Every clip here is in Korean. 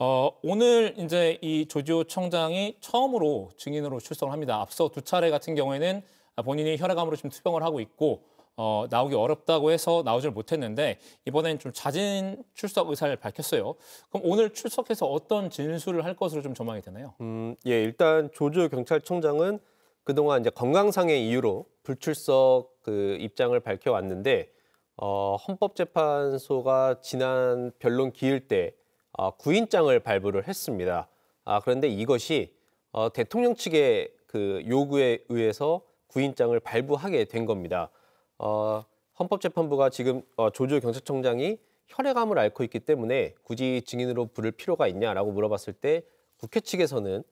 오늘 이제 이 조지호 청장이 처음으로 증인으로 출석을 합니다. 앞서 두 차례 같은 경우에는 본인이 혈액암으로 지금 투병을 하고 있고 나오기 어렵다고 해서 나오질 못했는데 이번엔 좀 잦은 출석 의사를 밝혔어요. 그럼 오늘 출석해서 어떤 진술을 할 것으로 좀 전망이 되나요? 예, 일단 조지호 경찰청장은 그동안 이제 건강상의 이유로 불출석 입장을 밝혀왔는데 헌법재판소가 지난 변론 기일 때 구인장을 발부를 했습니다. 그런데 이것이 대통령 측의 요구에 의해서 구인장을 발부하게 된 겁니다. 헌법재판부가 지금 조지호 경찰청장이 혈액암을 앓고 있기 때문에 굳이 증인으로 부를 필요가 있냐라고 물어봤을 때 국회 측에서는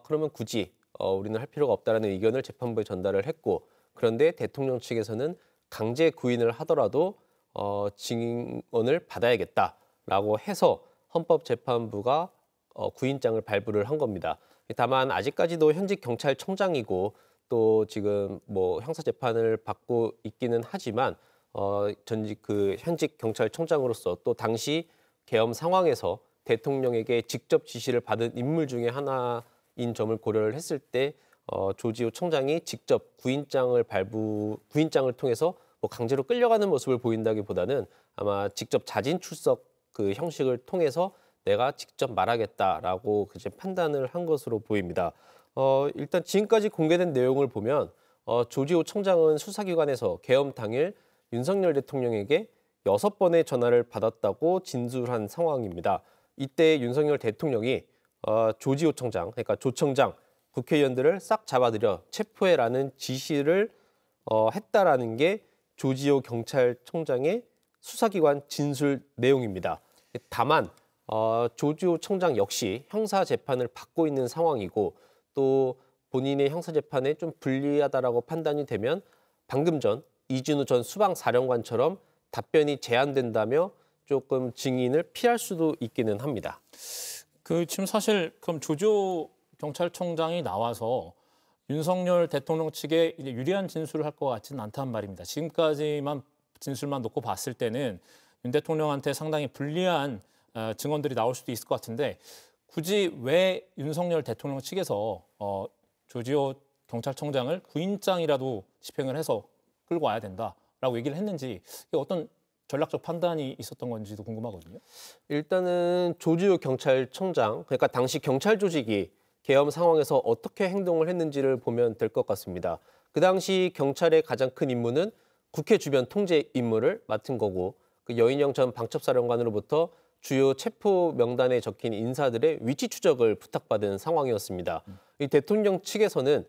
그러면 굳이 우리는 할 필요가 없다라는 의견을 재판부에 전달을 했고, 그런데 대통령 측에서는 강제 구인을 하더라도 증언을 받아야겠다라고 해서 헌법재판부가 구인장을 발부를 한 겁니다. 다만 아직까지도 현직 경찰청장이고 또 지금 뭐 형사재판을 받고 있기는 하지만 현직 경찰청장으로서 또 당시 계엄 상황에서 대통령에게 직접 지시를 받은 인물 중에 하나인 점을 고려를 했을 때 조지호 청장이 직접 구인장을 통해서 뭐 강제로 끌려가는 모습을 보인다기보다는 아마 직접 자진 출석 형식을 통해서 내가 직접 말하겠다라고 이제 판단을 한 것으로 보입니다. 일단 지금까지 공개된 내용을 보면 조지호 청장은 수사기관에서 계엄 당일 윤석열 대통령에게 6번의 전화를 받았다고 진술한 상황입니다. 이때 윤석열 대통령이 조지호 청장, 그러니까 조 청장, 국회의원들을 싹 잡아들여 체포해라는 지시를 했다라는 게 조지호 경찰청장의 수사기관 진술 내용입니다. 다만 조지호 청장 역시 형사재판을 받고 있는 상황이고 또 본인의 형사재판에 좀 불리하다라고 판단이 되면 방금 전 이진우 전 수방사령관처럼 답변이 제한된다며 조금 증인을 피할 수도 있기는 합니다. 지금 사실 그럼 조지호 경찰청장이 나와서 윤석열 대통령 측에 이제 유리한 진술을 할 것 같지는 않다는 말입니다. 지금까지만 진술만 놓고 봤을 때는 윤 대통령한테 상당히 불리한 증언들이 나올 수도 있을 것 같은데 굳이 왜 윤석열 대통령 측에서 조지호 경찰청장을 구인장이라도 집행을 해서 끌고 와야 된다라고 얘기를 했는지 이게 어떤 전략적 판단이 있었던 건지도 궁금하거든요. 일단은 조지호 경찰청장, 그러니까 당시 경찰 조직이 계엄 상황에서 어떻게 행동을 했는지를 보면 될 것 같습니다. 그 당시 경찰의 가장 큰 임무는 국회 주변 통제 임무를 맡은 거고 여인영 전 방첩사령관으로부터 주요 체포 명단에 적힌 인사들의 위치 추적을 부탁받은 상황이었습니다. 이 대통령 측에서는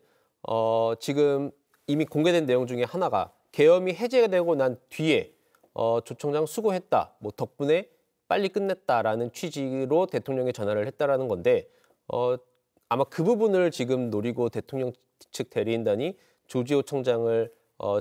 지금 이미 공개된 내용 중에 하나가 계엄이 해제되고 난 뒤에 조 청장 수고했다, 뭐 덕분에 빨리 끝냈다라는 취지로 대통령에 전화를 했다라는 건데 아마 그 부분을 지금 노리고 대통령 측 대리인단이 조지호 청장을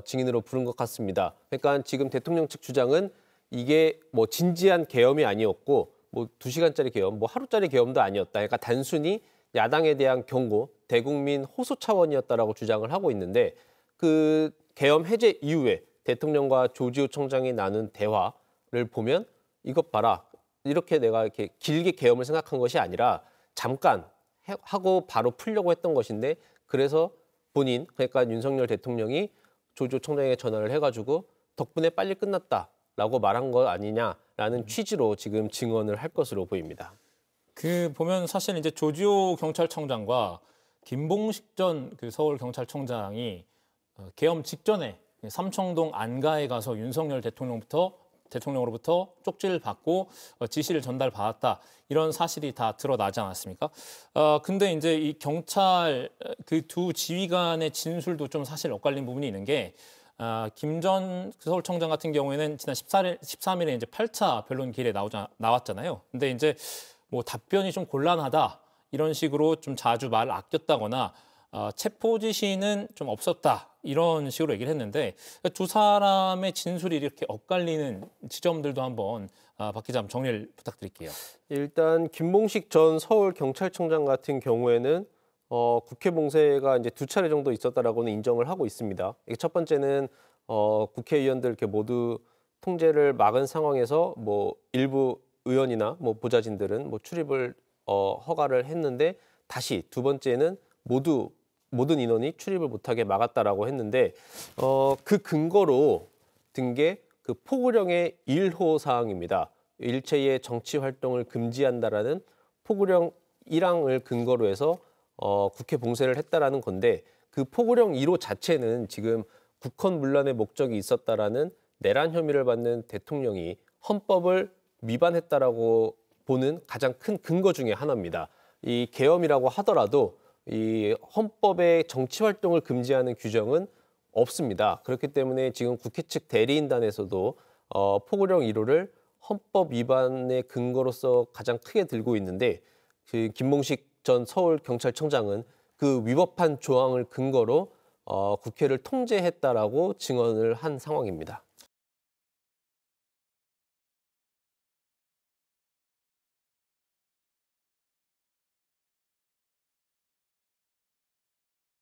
증인으로 부른 것 같습니다. 그러니까 지금 대통령 측 주장은 이게 뭐 진지한 계엄이 아니었고 뭐 2시간짜리 계엄, 뭐 하루짜리 계엄도 아니었다. 그러니까 단순히 야당에 대한 경고, 대국민 호소 차원이었다라고 주장을 하고 있는데 그 계엄 해제 이후에 대통령과 조지호 청장이 나눈 대화를 보면 이것 봐라. 이렇게 내가 이렇게 길게 계엄을 생각한 것이 아니라 잠깐 하고 바로 풀려고 했던 것인데 그래서 본인, 그러니까 윤석열 대통령이 조지호 청장에게 전화를 해가지고 덕분에 빨리 끝났다라고 말한 것 아니냐라는 취지로 지금 증언을 할 것으로 보입니다. 보면 사실 이제 조지호 경찰청장과 김봉식 전 서울 경찰청장이 계엄 직전에 삼청동 안가에 가서 윤석열 대통령으로부터 쪽지를 받고 지시를 전달받았다. 이런 사실이 다 드러나지 않았습니까? 근데 이제 이 경찰 두 지휘관의 진술도 좀 사실 엇갈린 부분이 있는 게 김 전 서울청장 같은 경우에는 지난 13일에 이제 8차 변론 기일에 나왔잖아요. 근데 이제 뭐 답변이 좀 곤란하다. 이런 식으로 좀 자주 말을 아꼈다거나 체포 지시는 좀 없었다. 이런 식으로 얘기를 했는데 두 사람의 진술이 이렇게 엇갈리는 지점들도 한번 박 기자 정리를 부탁드릴게요. 일단 김봉식 전 서울경찰청장 같은 경우에는 국회 봉쇄가 이제 2차례 정도 있었다라고는 인정을 하고 있습니다. 이게 첫 번째는 국회의원들 이렇게 모두 통제를 막은 상황에서 뭐 일부 의원이나 뭐 보좌진들은 뭐 출입을 허가를 했는데 다시 두 번째는 모든 인원이 출입을 못하게 막았다라고 했는데 그 근거로 든 게 그 포구령의 1호 사항입니다. 일체의 정치 활동을 금지한다라는 포구령 1항을 근거로 해서 국회 봉쇄를 했다라는 건데 그 포구령 1호 자체는 지금 국헌 문란의 목적이 있었다라는 내란 혐의를 받는 대통령이 헌법을 위반했다라고 보는 가장 큰 근거 중에 하나입니다. 이 계엄이라고 하더라도 이 헌법에 정치 활동을 금지하는 규정은 없습니다. 그렇기 때문에 지금 국회 측 대리인단에서도 포구령 1호를 헌법 위반의 근거로서 가장 크게 들고 있는데 그 김봉식 전 서울경찰청장은 그 위법한 조항을 근거로 국회를 통제했다라고 증언을 한 상황입니다.